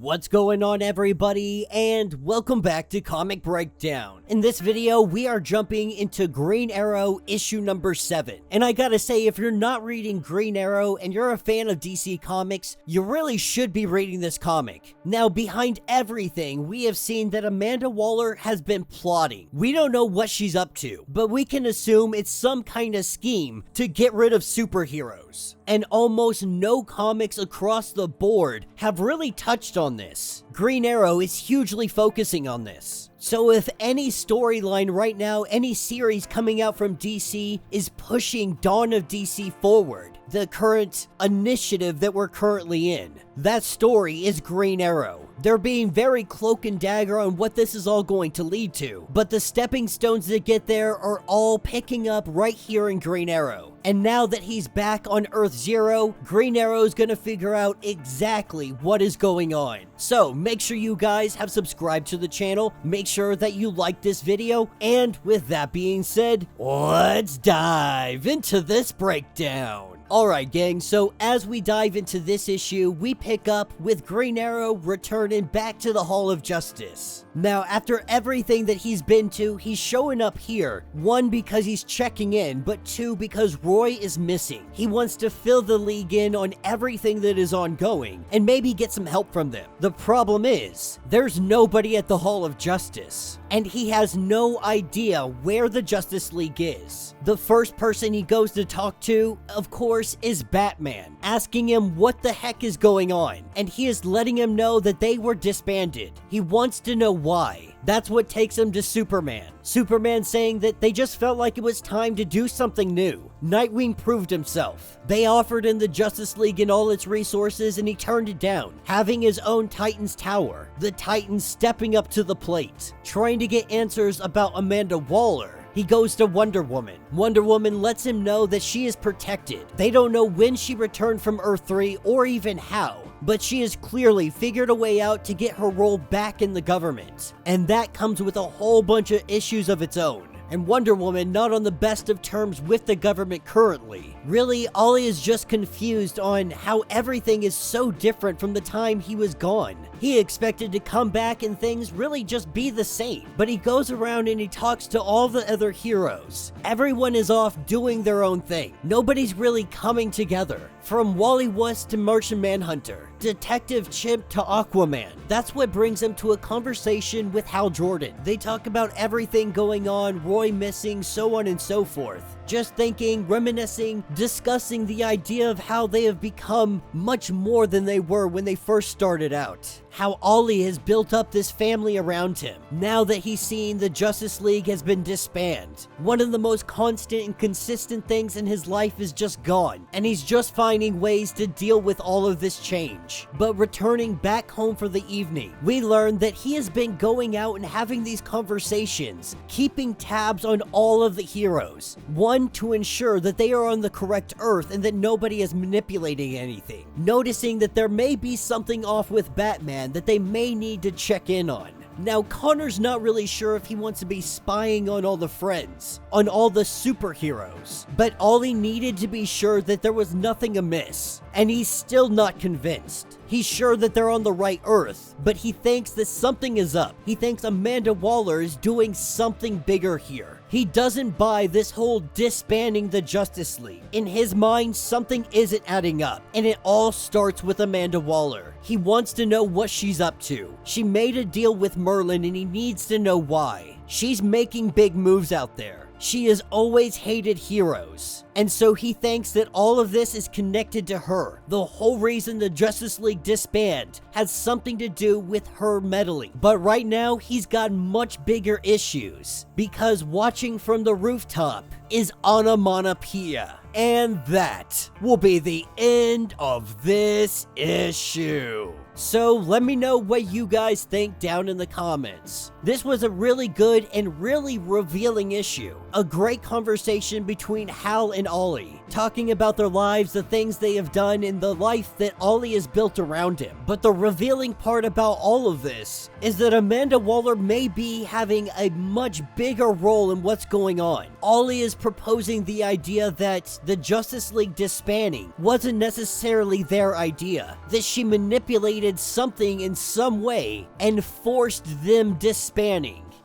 What's going on, everybody, and welcome back to Comic Breakdown. In this video, we are jumping into Green Arrow issue number 7. And I gotta say, if you're not reading Green Arrow and you're a fan of DC Comics, you really should be reading this comic. Now, behind everything, we have seen that Amanda Waller has been plotting. We don't know what she's up to, but we can assume it's some kind of scheme to get rid of superheroes. And almost no comics across the board have really touched on this. Green Arrow is hugely focusing on this. So if any storyline right now, any series coming out from DC is pushing Dawn of DC forward, the current initiative that we're currently in, that story is Green Arrow. They're being very cloak and dagger on what this is all going to lead to, but the stepping stones that get there are all picking up right here in Green Arrow. And now that he's back on Earth Zero, Green Arrow is going to figure out exactly what is going on. So make sure you guys have subscribed to the channel, make sure that you like this video, and with that being said, let's dive into this breakdown. Alright gang, so as we dive into this issue, we pick up with Green Arrow returning back to the Hall of Justice. Now, after everything that he's been to, he's showing up here. One, because he's checking in, but two, because Roy is missing. He wants to fill the league in on everything that is ongoing, and maybe get some help from them. The problem is, there's nobody at the Hall of Justice, and he has no idea where the Justice League is. The first person he goes to talk to, of course, is Batman, asking him what the heck is going on, and he is letting him know that they were disbanded. He wants to know why. That's what takes him to Superman. Superman saying that they just felt like it was time to do something new. Nightwing proved himself. They offered him the Justice League and all its resources and he turned it down, having his own Titans Tower. The Titans stepping up to the plate, trying to get answers about Amanda Waller. He goes to Wonder Woman. Wonder Woman lets him know that she is protected. They don't know when she returned from Earth 3 or even how, but she has clearly figured a way out to get her role back in the government. And that comes with a whole bunch of issues of its own. And Wonder Woman not on the best of terms with the government currently. Really, Ollie is just confused on how everything is so different from the time he was gone. He expected to come back and things really just be the same. But he goes around and he talks to all the other heroes. Everyone is off doing their own thing. Nobody's really coming together. From Wally West to Martian Manhunter, Detective Chimp to Aquaman. That's what brings him to a conversation with Hal Jordan. They talk about everything going on, Roy missing, so on and so forth. Just thinking, reminiscing, discussing the idea of how they have become much more than they were when they first started out. How Ollie has built up this family around him. Now that he's seen the Justice League has been disbanded. One of the most constant and consistent things in his life is just gone. And he's just finding ways to deal with all of this change. But returning back home for the evening, we learn that he has been going out and having these conversations, keeping tabs on all of the heroes. One, to ensure that they are on the correct Earth and that nobody is manipulating anything. Noticing that there may be something off with Batman that they may need to check in on. Now, Connor's not really sure if he wants to be spying on all the friends, on all the superheroes, but Ollie needed to be sure that there was nothing amiss, and he's still not convinced. He's sure that they're on the right Earth, but he thinks that something is up. He thinks Amanda Waller is doing something bigger here. He doesn't buy this whole disbanding the Justice League. In his mind, something isn't adding up, and it all starts with Amanda Waller. He wants to know what she's up to. She made a deal with Merlin and he needs to know why. She's making big moves out there. She has always hated heroes, and so he thinks that all of this is connected to her. The whole reason the Justice League disbanded has something to do with her meddling. But right now, he's got much bigger issues, because watching from the rooftop is onomatopoeia. And that will be the end of this issue. So let me know what you guys think down in the comments. This was a really good and really revealing issue. A great conversation between Hal and Ollie, talking about their lives, the things they have done, and the life that Ollie has built around him. But the revealing part about all of this is that Amanda Waller may be having a much bigger role in what's going on. Ollie is proposing the idea that the Justice League disbanding wasn't necessarily their idea, that she manipulated something in some way and forced them disbanding.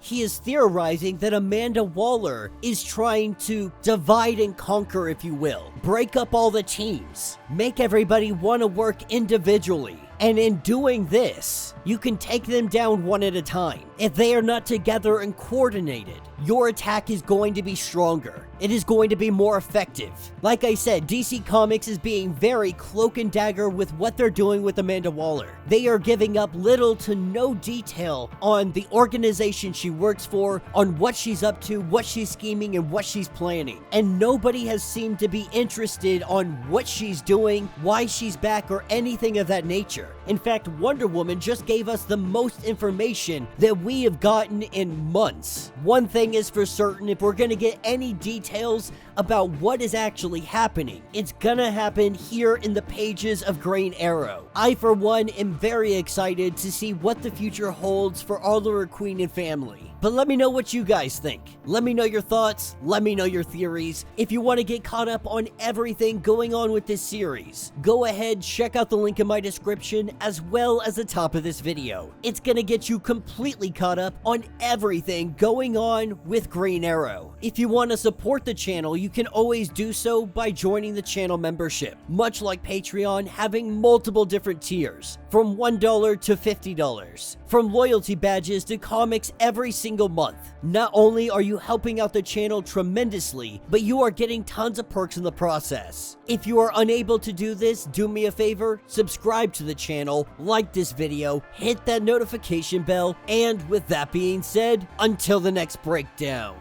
He is theorizing that Amanda Waller is trying to divide and conquer, if you will. Break up all the teams. Make everybody want to work individually. And in doing this, you can take them down one at a time. If they are not together and coordinated, your attack is going to be stronger. It is going to be more effective. Like I said, DC Comics is being very cloak and dagger with what they're doing with Amanda Waller. They are giving up little to no detail on the organization she works for, on what she's up to, what she's scheming, and what she's planning. And nobody has seemed to be interested on what she's doing, why she's back, or anything of that nature. In fact, Wonder Woman just gave us the most information that we have gotten in months. One thing is for certain, if we're gonna get any details about what is actually happening, it's gonna happen here in the pages of Green Arrow. I, for one, am very excited to see what the future holds for Oliver Queen and family. But let me know what you guys think. Let me know your thoughts. Let me know your theories. If you want to get caught up on everything going on with this series, go ahead, check out the link in my description as well as the top of this video. It's gonna get you completely caught up on everything going on with Green Arrow. If you want to support the channel, you can always do so by joining the channel membership, much like Patreon, having multiple different tiers, from $1 to $50, from loyalty badges to comics every single month. Not only are you helping out the channel tremendously, but you are getting tons of perks in the process. If you are unable to do this, do me a favor, subscribe to the channel, like this video, hit that notification bell, and with that being said, until the next breakdown.